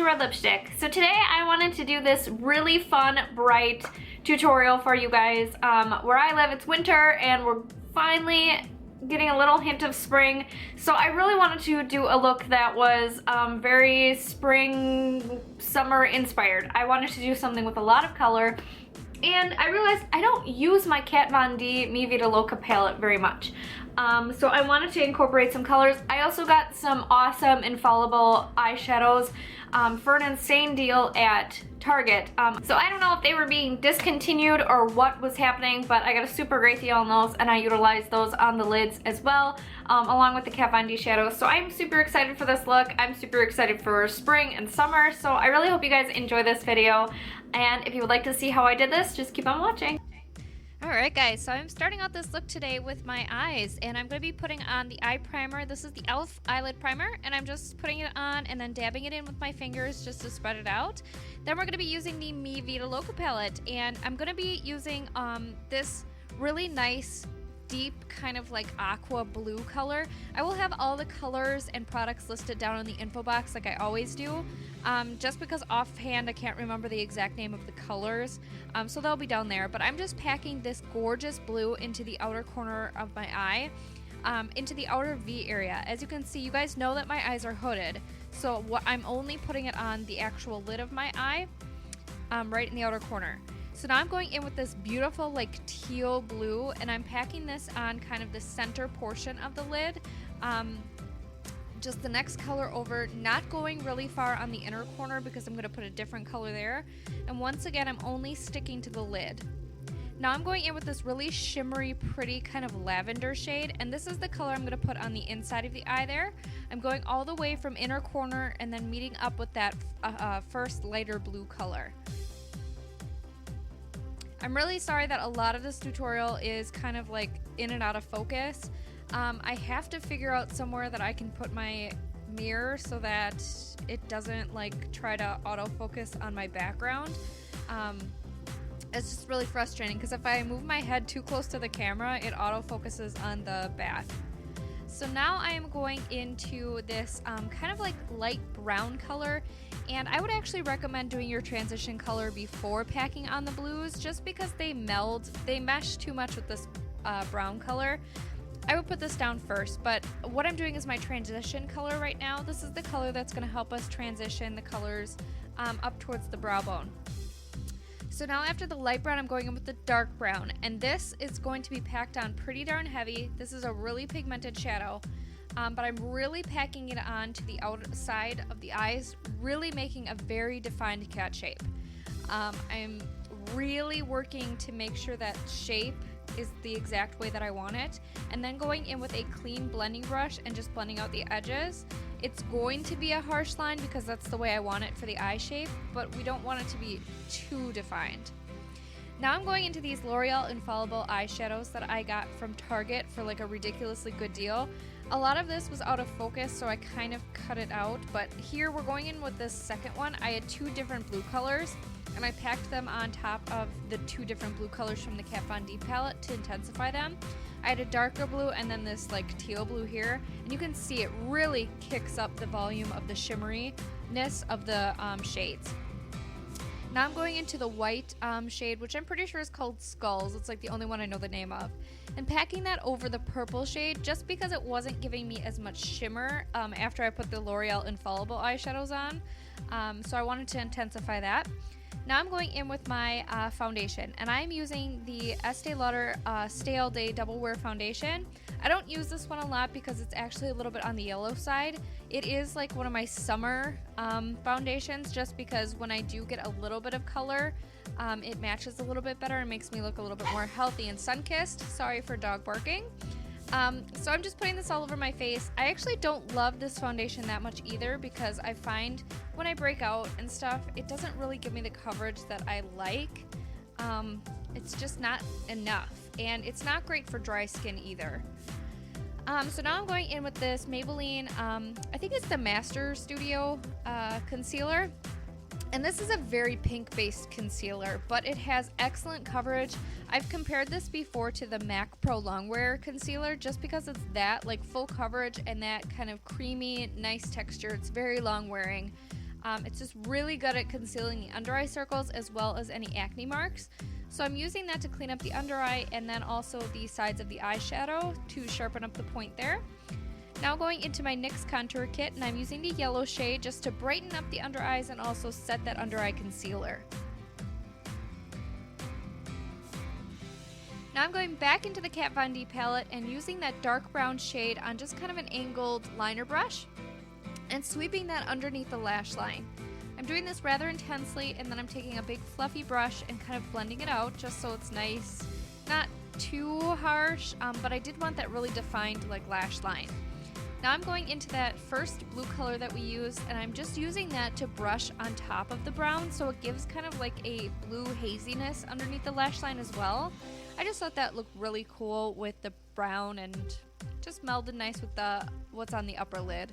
Red Lipstick. So today I wanted to do this really fun, bright tutorial for you guys. Where I live, it's winter and we're finally getting a little hint of spring. So I really wanted to do a look that was very spring, summer inspired. I wanted to do something with a lot of color. And I realized I don't use my Kat Von D Vida Loca palette very much. So I wanted to incorporate some colors. I also got some awesome Infallible eyeshadows for an insane deal at Target. So I don't know if they were being discontinued or what was happening, but I got a super great deal on those and I utilized those on the lids as well, along with the Kat Von D shadows. So I'm super excited for this look. I'm super excited for spring and summer. So I really hope you guys enjoy this video. And if you would like to see how I did this, just keep on watching. Alright guys, so I'm starting out this look today with my eyes, and I'm going to be putting on the eye primer. This is the e.l.f. eyelid primer, and I'm just putting it on and then dabbing it in with my fingers just to spread it out. Then we're going to be using the Vida Loca palette, and I'm going to be using this really nice deep kind of like aqua blue color. I will have all the colors and products listed down in the info box like I always do, just because offhand I can't remember the exact name of the colors, so they'll be down there. But I'm just packing this gorgeous blue into the outer corner of my eye, into the outer V area. As you can see, you guys know that my eyes are hooded, so I'm only putting it on the actual lid of my eye, right in the outer corner. So now I'm going in with this beautiful like teal blue, and I'm packing this on kind of the center portion of the lid, just the next color over, not going really far on the inner corner because I'm going to put a different color there. And once again, I'm only sticking to the lid. Now I'm going in with this really shimmery, pretty kind of lavender shade, and this is the color I'm going to put on the inside of the eye there. I'm going all the way from inner corner and then meeting up with that first lighter blue color. I'm really sorry that a lot of this tutorial is kind of like in and out of focus. I have to figure out somewhere that I can put my mirror so that it doesn't like try to autofocus on my background. It's just really frustrating because if I move my head too close to the camera, it autofocuses on the back. So now I am going into this kind of like light brown color, and I would actually recommend doing your transition color before packing on the blues just because they mesh too much with this brown color. I would put this down first, but what I'm doing is my transition color right now. This is the color that's going to help us transition the colors up towards the brow bone. So now after the light brown, I'm going in with the dark brown, and this is going to be packed on pretty darn heavy. This is a really pigmented shadow, but I'm really packing it on to the outside of the eyes, really making a very defined cat shape. I'm really working to make sure that shape is the exact way that I want it, and then going in with a clean blending brush and just blending out the edges. It's going to be a harsh line because that's the way I want it for the eye shape, but we don't want it to be too defined. Now I'm going into these L'Oreal Infallible eyeshadows that I got from Target for like a ridiculously good deal. A lot of this was out of focus, so I kind of cut it out, but here we're going in with this second one. I had two different blue colors, and I packed them on top of the two different blue colors from the Kat Von D palette to intensify them. I had a darker blue and then this like teal blue here, and you can see it really kicks up the volume of the shimmeriness of the shades. Now I'm going into the white shade, which I'm pretty sure is called Skulls. It's like the only one I know the name of. And packing that over the purple shade just because it wasn't giving me as much shimmer after I put the L'Oreal Infallible eyeshadows on. So I wanted to intensify that. Now I'm going in with my foundation, and I'm using the Estee Lauder Stay All Day Double Wear Foundation. I don't use this one a lot because it's actually a little bit on the yellow side. It is like one of my summer foundations just because when I do get a little bit of color, it matches a little bit better and makes me look a little bit more healthy and sun-kissed. Sorry for dog barking. So I'm just putting this all over my face. I actually don't love this foundation that much either because I find when I break out and stuff, it doesn't really give me the coverage that I like. It's just not enough, and it's not great for dry skin either. So now I'm going in with this Maybelline, I think it's the Master Studio concealer. And this is a very pink-based concealer, but it has excellent coverage. I've compared this before to the MAC Pro Longwear concealer just because it's that, like, full coverage and that kind of creamy, nice texture. It's very long-wearing. It's just really good at concealing the under eye circles as well as any acne marks. So I'm using that to clean up the under eye and then also the sides of the eyeshadow to sharpen up the point there. Now going into my NYX Contour Kit, and I'm using the yellow shade just to brighten up the under eyes and also set that under eye concealer. Now I'm going back into the Kat Von D palette and using that dark brown shade on just kind of an angled liner brush and sweeping that underneath the lash line. I'm doing this rather intensely, and then I'm taking a big fluffy brush and kind of blending it out just so it's nice, not too harsh, but I did want that really defined like lash line. Now I'm going into that first blue color that we used, and I'm just using that to brush on top of the brown so it gives kind of like a blue haziness underneath the lash line as well. I just thought that looked really cool with the brown and just melded nice with the what's on the upper lid.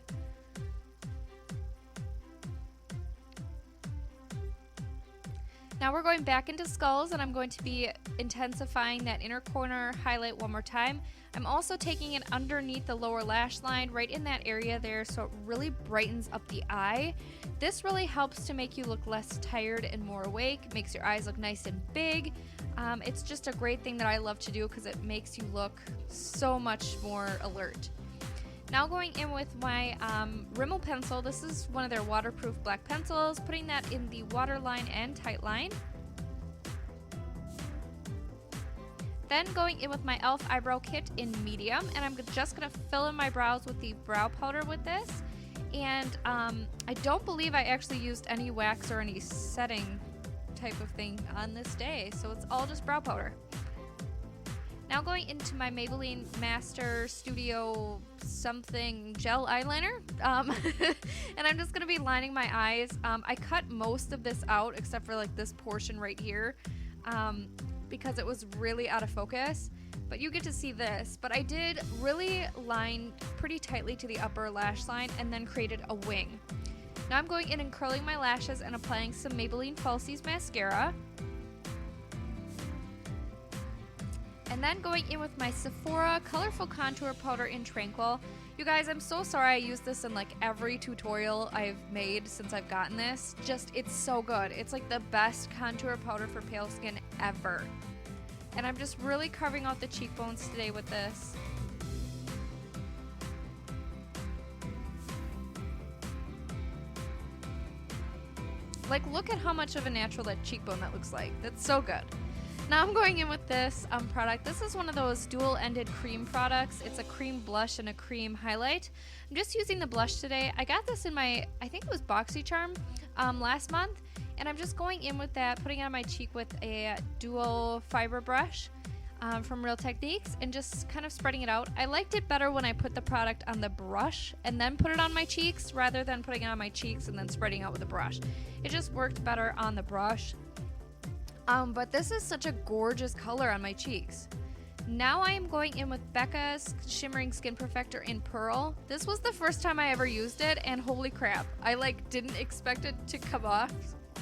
Now we're going back into skulls, and I'm going to be intensifying that inner corner highlight one more time. I'm also taking it underneath the lower lash line, right in that area there, so it really brightens up the eye. This really helps to make you look less tired and more awake, makes your eyes look nice and big. It's just a great thing that I love to do because it makes you look so much more alert. Now going in with my Rimmel pencil. This is one of their waterproof black pencils, putting that in the waterline and tight line. Then going in with my e.l.f. eyebrow kit in medium, and I'm just going to fill in my brows with the brow powder with this. And I don't believe I actually used any wax or any setting type of thing on this day, so it's all just brow powder. Now going into my Maybelline Master Studio something gel eyeliner, and I'm just going to be lining my eyes. I cut most of this out except for like this portion right here because it was really out of focus, but you get to see this. But I did really line pretty tightly to the upper lash line and then created a wing. Now I'm going in and curling my lashes and applying some Maybelline Falsies mascara. And then going in with my Sephora Colorful Contour Powder in Tranquil. You guys, I'm so sorry I used this in like every tutorial I've made since I've gotten this. It's so good. It's like the best contour powder for pale skin ever. And I'm just really carving out the cheekbones today with this. Like, look at how much of a natural that cheekbone that looks like. That's so good. Now I'm going in with this product. This is one of those dual-ended cream products. It's a cream blush and a cream highlight. I'm just using the blush today. I got this in my, I think it was BoxyCharm last month. And I'm just going in with that, putting it on my cheek with a dual fiber brush from Real Techniques and just kind of spreading it out. I liked it better when I put the product on the brush and then put it on my cheeks rather than putting it on my cheeks and then spreading out with a brush. It just worked better on the brush. But this is such a gorgeous color on my cheeks. Now I am going in with Becca's Shimmering Skin Perfector in Pearl. This was the first time I ever used it, and holy crap, I like didn't expect it to come off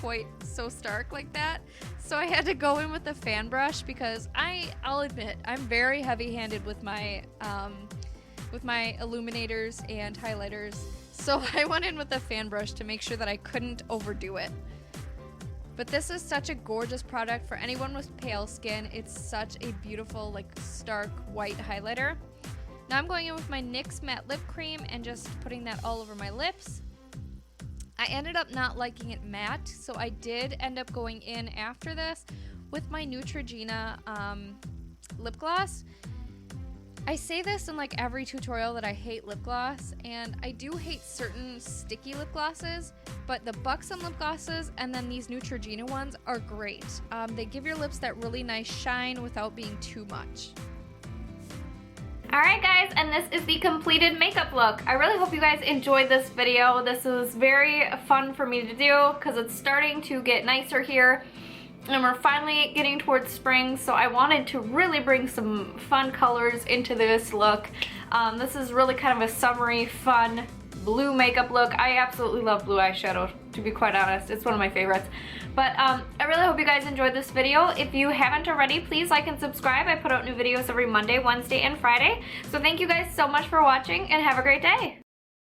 quite so stark like that. So I had to go in with a fan brush because I'll admit I'm very heavy-handed with my illuminators and highlighters. So I went in with a fan brush to make sure that I couldn't overdo it. But this is such a gorgeous product for anyone with pale skin. It's such a beautiful, like, stark white highlighter. Now I'm going in with my NYX Matte Lip Cream and just putting that all over my lips. I ended up not liking it matte, so I did end up going in after this with my Neutrogena lip gloss. I say this in like every tutorial that I hate lip gloss, and I do hate certain sticky lip glosses, but the Buxom lip glosses and then these Neutrogena ones are great. They give your lips that really nice shine without being too much. Alright guys, and this is the completed makeup look. I really hope you guys enjoyed this video. This was very fun for me to do because it's starting to get nicer here. And we're finally getting towards spring, so I wanted to really bring some fun colors into this look. This is really kind of a summery, fun blue makeup look. I absolutely love blue eyeshadow, to be quite honest. It's one of my favorites. But I really hope you guys enjoyed this video. If you haven't already, please like and subscribe. I put out new videos every Monday, Wednesday, and Friday. So thank you guys so much for watching, and have a great day.